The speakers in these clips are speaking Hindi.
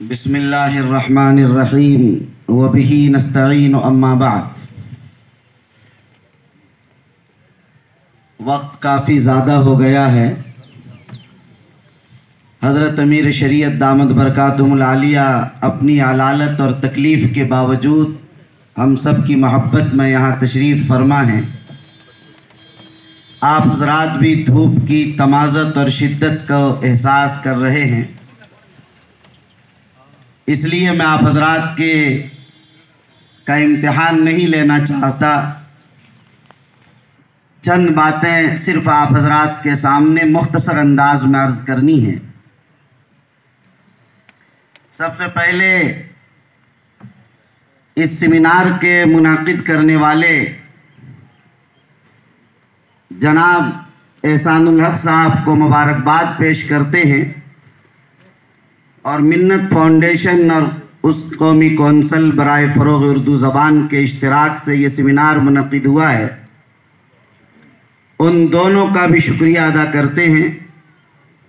बिस्मिल्लाहिर्रहमानिर्रहीम व बिही नस्तईन अम्मा बाद। वक्त काफ़ी ज़्यादा हो गया है। हज़रत अमीर शरीयत दामद बरकातुहुल आलिया अपनी अलालत और तकलीफ़ के बावजूद हम सब की मोहब्बत में यहाँ तशरीफ़ फरमा हैं। आप हज़रात भी धूप की तमाज़त और शिद्दत का एहसास कर रहे हैं, इसलिए मैं आप हज़रात का इम्तिहान नहीं लेना चाहता। चंद बातें सिर्फ़ आप हज़रात के सामने मुख्तसर अंदाज में अर्ज़ करनी है। सबसे पहले इस सेमिनार के मुनाकिद करने वाले जनाब एहसानुल हक साहब को मुबारकबाद पेश करते हैं और मिन्नत फाउंडेशन और उस कौमी कौंसल बराए फ़रोग़ उर्दू ज़बान के इश्तिराक से ये सेमिनार मुनक़िद हुआ है, उन दोनों का भी शुक्रिया अदा करते हैं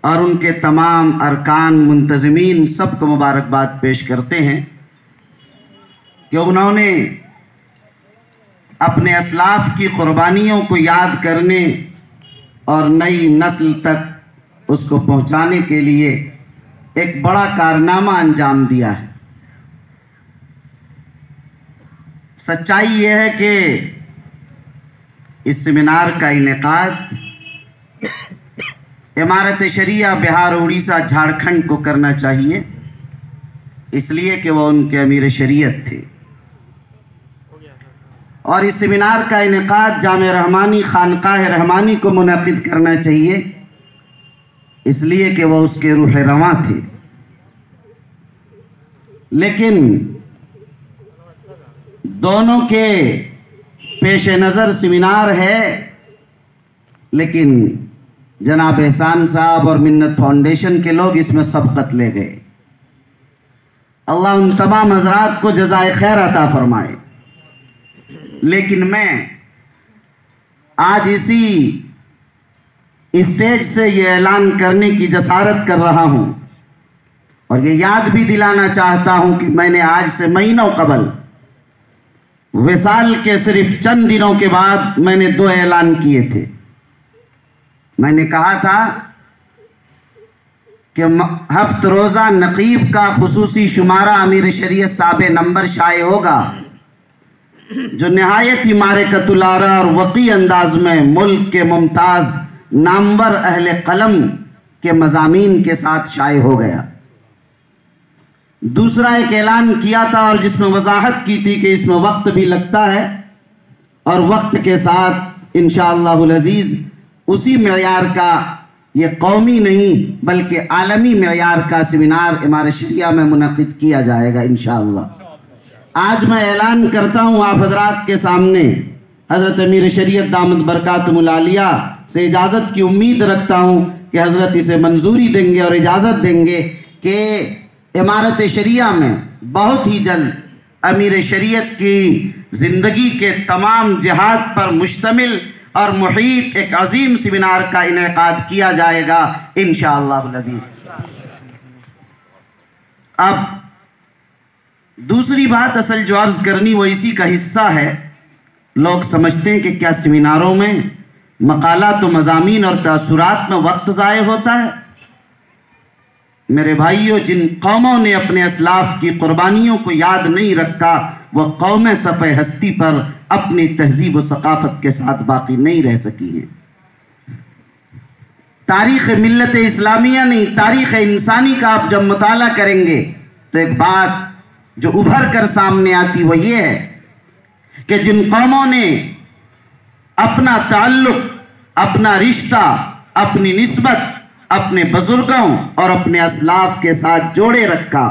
और उनके तमाम अरकान मुंतज़मीन सबको मुबारकबाद पेश करते हैं कि उन्होंने अपने असलाफ़ की क़ुरबानियों को याद करने और नई नस्ल तक उसको पहुँचाने के लिए एक बड़ा कारनामा अंजाम दिया है। सच्चाई यह है कि इस सेमिनार का इनेकाद इमारत शरिया बिहार, उड़ीसा, झारखंड को करना चाहिए, इसलिए कि वह उनके अमीर शरीयत थे। और इस सेमिनार का इनेकाद जामे रहमानी खानकाह रहमानी को मुनक़िद करना चाहिए, इसलिए कि वह उसके रूह रवां थे। लेकिन दोनों के पेश नज़र सेमिनार है, लेकिन जनाब एहसान साहब और मिन्नत फाउंडेशन के लोग इसमें सबकत ले गए। अल्लाह उन तमाम हज़रात को जज़ाए खैर अता फरमाए। लेकिन मैं आज इसी स्टेज से ये ऐलान करने की जसारत कर रहा हूँ और ये याद भी दिलाना चाहता हूँ कि मैंने आज से महीनों कबल विसाल के सिर्फ चंद दिनों के बाद मैंने 2 ऐलान किए थे। मैंने कहा था कि हफ्त रोज़ा नकीब का खुसूसी शुमारा अमीर शरीयत साहब नंबर शाये होगा, जो नहायत ही मारिकतुल आरा और वक़ी अंदाज में मुल्क के मुमताज़ नामवर अहले कलम के मज़ामीन के साथ शाये हो गया। दूसरा एक ऐलान किया था और जिसमें वजाहत की थी कि इसमें वक्त भी लगता है और वक्त के साथ इंशाअल्लाहुल अज़ीज़ उसी मेयार का, ये कौमी नहीं बल्कि आलमी मेयार का सेमिनार इमारत शरिया में मुनक़िद किया जाएगा इंशाअल्लाह। आज मैं ऐलान करता हूँ आप हज़रात के सामने, हज़रत अमीर शरीयत दामद बरकातुहुल आलिया से इजाज़त की उम्मीद रखता हूँ कि हज़रत इसे मंजूरी देंगे और इजाज़त देंगे कि इमारत शरिया में बहुत ही जल्द अमीर शरीयत की ज़िंदगी के तमाम जिहाद पर मुश्तमिल और मुहीत एक अजीम सेमिनार का इनेकाद किया जाएगा इंशाअल्लाहुल अज़ीज़। अब दूसरी बात असल जो अर्ज़ करनी वो इसी का हिस्सा है। लोग समझते हैं कि क्या सेमिनारों में मकालात व मज़ामीन और तासुरात में वक्त ज़ाय होता है। मेरे भाइयों, जिन कौमों ने अपने असलाफ की कुर्बानियों को याद नहीं रखा, वह कौमें सफ़े हस्ती पर अपनी तहजीब व सकाफ़त के साथ बाकी नहीं रह सकी हैं। तारीख़ मिल्लत इस्लामिया नहीं, तारीख़ इंसानी का आप जब मुताला करेंगे तो एक बात जो उभर कर सामने आती वो ये है कि जिन कौमों ने अपना ताल्लुक़, अपना रिश्ता, अपनी निस्बत अपने बुजुर्गों और अपने असलाफ के साथ जोड़े रखा,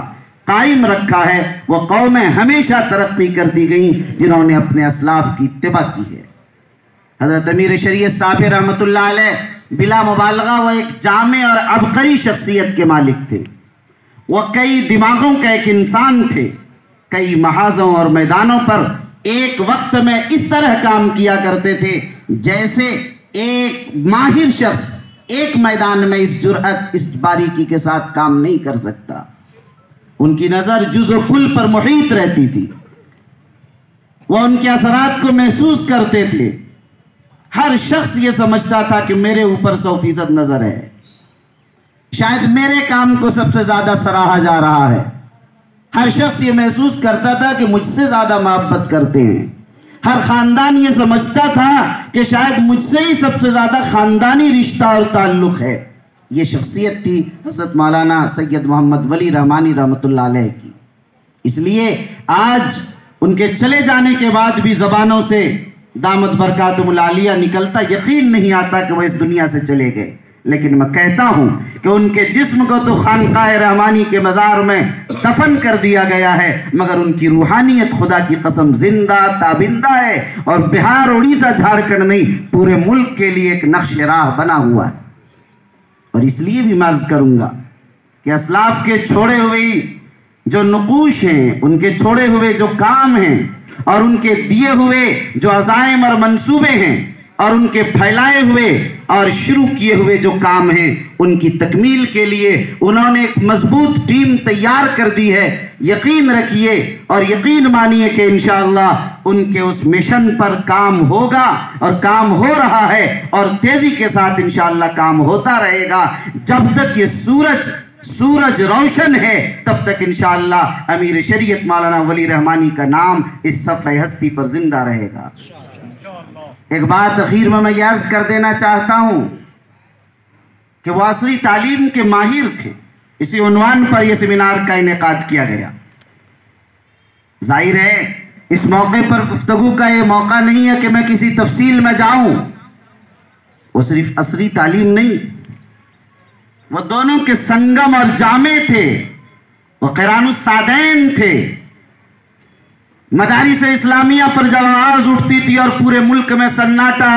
कायम रखा है, वह कौमें हमेशा तरक्की करती गई जिन्होंने अपने असलाफ की इत्तिबा की है। हज़रत अमीर शरीयत साहब रहमतुल्लाह अलैह बिला मुबालगा वह एक जामे और अबकरी शख्सियत के मालिक थे। वह कई दिमागों का एक इंसान थे। कई महाजों और मैदानों पर एक वक्त में इस तरह काम किया करते थे जैसे एक माहिर शख्स एक मैदान में इस जुर्अत, इस बारीकी के साथ काम नहीं कर सकता। उनकी नज़र जुज़ो कुल पर मुहीत रहती थी। वह उनके असरात को महसूस करते थे। हर शख्स ये समझता था कि मेरे ऊपर 100% नज़र है, शायद मेरे काम को सबसे ज़्यादा सराहा जा रहा है। हर शख्स ये महसूस करता था कि मुझसे ज़्यादा मोहब्बत करते हैं। हर ख़ानदान ये समझता था कि शायद मुझसे ही सबसे ज़्यादा ख़ानदानी रिश्ता और ताल्लुक़ है। ये शख्सियत थी हज़रत मौलाना सैयद मोहम्मद वली रहमानी रहमतुल्लाह अलैह की। इसलिए आज उनके चले जाने के बाद भी ज़बानों से दामत बरकातुहुल आलिया निकलता, यकीन नहीं आता कि वह इस दुनिया से चले गए। लेकिन मैं कहता हूँ कि उनके जिस्म को तो खानकाह रहमानी के मज़ार में दफन कर दिया गया है, मगर उनकी रूहानियत खुदा की कसम जिंदा ताबिंदा है और बिहार, उड़ीसा, झारखंड नहीं, पूरे मुल्क के लिए एक नक्श राह बना हुआ है। और इसलिए भी मैं अर्ज़ करूँगा कि असलाफ के छोड़े हुए जो नुकूश हैं, उनके छोड़े हुए जो काम हैं और उनके दिए हुए जो अज़ाइम और मंसूबे हैं और उनके फैलाए हुए और शुरू किए हुए जो काम हैं, उनकी तकमील के लिए उन्होंने एक मजबूत टीम तैयार कर दी है। यकीन रखिए और यकीन मानिए कि इंशाअल्लाह उनके उस मिशन पर काम होगा और काम हो रहा है और तेजी के साथ इंशाअल्लाह काम होता रहेगा। जब तक ये सूरज रोशन है तब तक इंशाअल्लाह अमीर शरीयत मौलाना वली रहमानी का नाम इस सफ़े हस्ती पर जिंदा रहेगा। एक बात आखिर में मैं याद कर देना चाहता हूं कि वो असरी तालीम के माहिर थे। इसी उन्वान पर यह सेमिनार का इनेकाद किया गया। जाहिर है इस मौके पर गुफ्तगू का यह मौका नहीं है कि मैं किसी तफसील में जाऊं। वो सिर्फ असरी तालीम नहीं, वो दोनों के संगम और जामे थे। वो क़िरानुस सादैन थे। मदारिस इस्लामिया पर जब आवाज उठती थी और पूरे मुल्क में सन्नाटा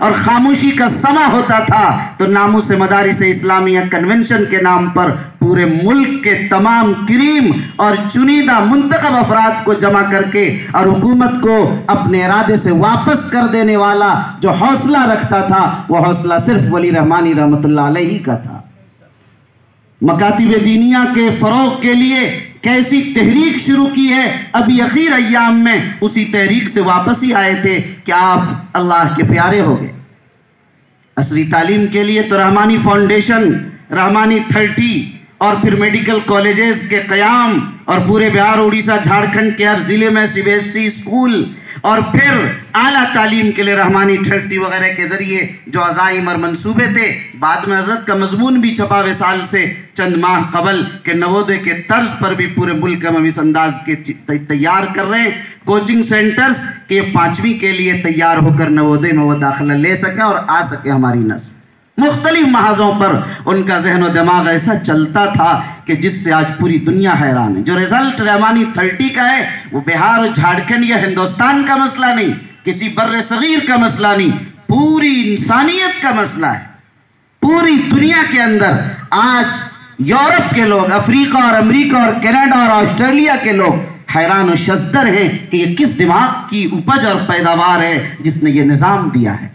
और खामोशी का समा होता था, तो नामूस मदारिस इस्लामिया कन्वेंशन के नाम पर पूरे मुल्क के तमाम करीम और चुनिंदा मुंतखब अफराद को जमा करके और हुकूमत को अपने इरादे से वापस कर देने वाला जो हौसला रखता था, वह हौसला सिर्फ वली रहमानी रहमतुल्लाह अलैहि का था। मकातिब दीनिया के फरोग के लिए कैसी तहरीक शुरू की है, अभी अखीर अय्याम में उसी तहरीक से वापस ही आए थे कि आप अल्लाह के प्यारे हो गए। असली तालीम के लिए तो रहमानी फाउंडेशन, रहमानी 30 और फिर मेडिकल कॉलेजेस के क़याम और पूरे बिहार, उड़ीसा, झारखंड के हर ज़िले में CBSE स्कूल और फिर आला तालीम के लिए रहमानी 30 वगैरह के ज़रिए जो अज़ाइम और मंसूबे थे। बाद में हज़रत का मजमून भी छपा विसाल से चंद माह कबल के नवोदय के तर्ज पर भी पूरे मुल्क में हम इस अंदाज के तैयार कर रहे हैं कोचिंग सेंटर्स के 5वीं के लिए तैयार होकर नवोदय में वो दाखिला ले सकें और आ सके हमारी नस्ल। मुख्तलिफ महाजों पर उनका जहन व दिमाग ऐसा चलता था कि जिससे आज पूरी दुनिया हैरान है। जो रिजल्ट रहमानी 30 का है वो बिहार, झारखंड या हिंदुस्तान का मसला नहीं, किसी बर्रे सगीर का मसला नहीं, पूरी इंसानियत का मसला है। पूरी दुनिया के अंदर आज यूरोप के लोग, अफ्रीका और अमेरिका और कनाडा और ऑस्ट्रेलिया के लोग हैरान और शज़्दर हैं कि ये किस दिमाग की उपज और पैदावार है जिसने ये निज़ाम दिया है।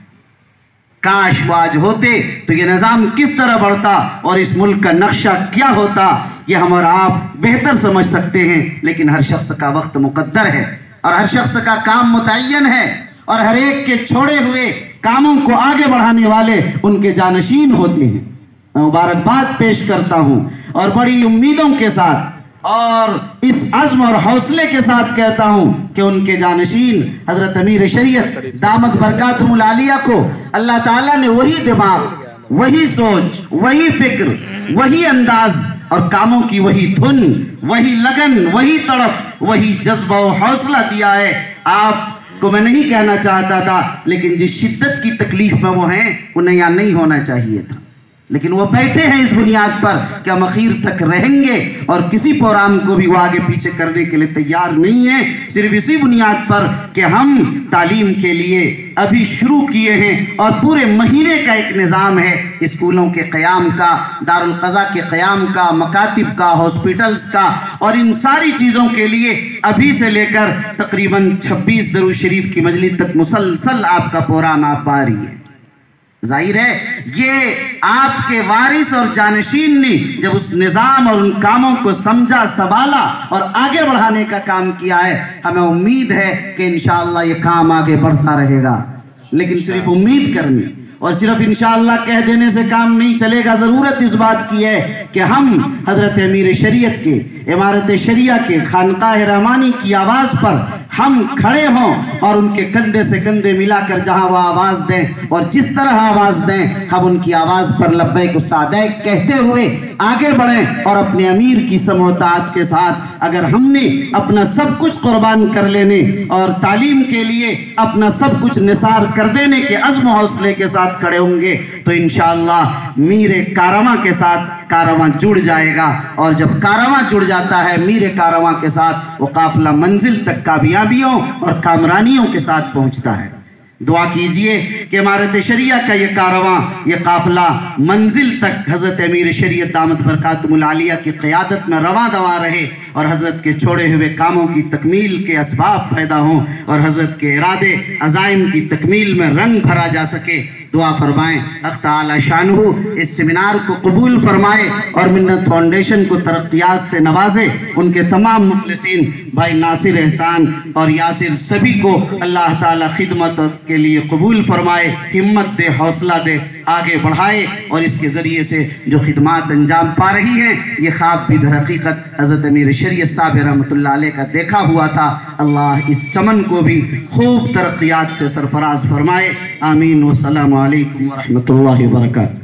काश वो आज होते तो ये निज़ाम किस तरह बढ़ता और इस मुल्क का नक्शा क्या होता, ये हम और आप बेहतर समझ सकते हैं। लेकिन हर शख्स का वक्त मुकद्दर है और हर शख्स का काम मुतय्यन है और हर एक के छोड़े हुए कामों को आगे बढ़ाने वाले उनके जानशीन होते हैं। मैं मुबारकबाद पेश करता हूँ और बड़ी उम्मीदों के साथ और इस अज़्म और हौसले के साथ कहता हूं कि उनके जानशीन हजरत अमीर शरीयत दामत बरकातुहुल आलिया को अल्लाह ताला ने वही दिमाग, वही सोच, वही फिक्र, वही अंदाज और कामों की वही धुन, वही लगन, वही तड़प, वही जज्बा और हौसला दिया है। आपको मैं नहीं कहना चाहता था, लेकिन जिस शिद्दत की तकलीफ में वो हैं उन्हें यहाँ नहीं होना चाहिए था, लेकिन वो बैठे हैं इस बुनियाद पर कि हम आखिर तक रहेंगे और किसी प्रोग्राम को भी वो आगे पीछे करने के लिए तैयार नहीं है। सिर्फ इसी बुनियाद पर कि हम तालीम के लिए अभी शुरू किए हैं और पूरे महीने का एक निज़ाम है स्कूलों के क़याम का, दारुल क़ज़ा के क़याम का, मकातिब का, हॉस्पिटल्स का और इन सारी चीज़ों के लिए अभी से लेकर तकरीबन 26 दरूद शरीफ की मजलिस तक मुसलसल आपका प्रोग्राम आप पा रही है। जाहिर है ये आपके वारिस और जानशीन ने जब उस निज़ाम और उन कामों को समझा, संभाला और आगे बढ़ाने का काम किया है, हमें उम्मीद है कि इंशाअल्लाह ये काम आगे बढ़ता रहेगा। लेकिन सिर्फ उम्मीद करनी और सिर्फ इंशाअल्लाह कह देने से काम नहीं चलेगा। ज़रूरत इस बात की है कि हम हज़रत अमीर शरीयत के, इमारत शरिया के, खानकाह रहमानी की आवाज़ पर हम खड़े हों और उनके कंधे से कंधे मिलाकर जहां वो आवाज़ दें और जिस तरह आवाज़ दें, हम उनकी आवाज़ पर लब्बैक व सादैक कहते हुए आगे बढ़ें और अपने अमीर की समोतात के साथ अगर हमने अपना सब कुछ कुर्बान कर लेने और तालीम के लिए अपना सब कुछ निसार कर देने के अज़्म हौसले के साथ खड़े होंगे तो इंशाअल्लाह मीरे कारवां के साथ कारवां जुड़ जाएगा। और जब कारवां जुड़ जाता है मीरे कारवां के साथ, वो काफिला मंजिल तक कामयाबियों और कामरानियों के साथ पहुंचता है। दुआ कीजिए कि इमारत शरिया का ये कारवां, ये काफिला मंजिल तक हज़रत अमीर शरीयत दामत बरकातुहुल आलिया की क़यादत में रवां दवा रहे और हज़रत के छोड़े हुए कामों की तकमील के असबाब पैदा हों और हज़रत के इरादे अज़ाइम की तकमील में रंग भरा जा सके। दुआ फरमाएं अल्लाह ताला शानहू इस सेमिनार को कबूल फरमाए और मिन्नत फाउंडेशन को तरक्यात से नवाजे। उनके तमाम मुखलिसीन भाई नासिर एहसान और यासिर सभी को अल्लाह ताला खिदमत के लिए कबूल फरमाए, हिम्मत दे, हौसला दे, आगे बढ़ाए और इसके ज़रिए से जो खिदमात अंजाम पा रही हैं, ये ख्वाब भी दर हकीकत हज़रत अमीर शरीयत साहब रहमतुल्लाह अलैह का देखा हुआ था। अल्लाह इस चमन को भी खूब तरक्यात से सरफराज फरमाए। आमीन। वस्सलामु अलैकुम व रहमतुल्लाहि व बरकातहू।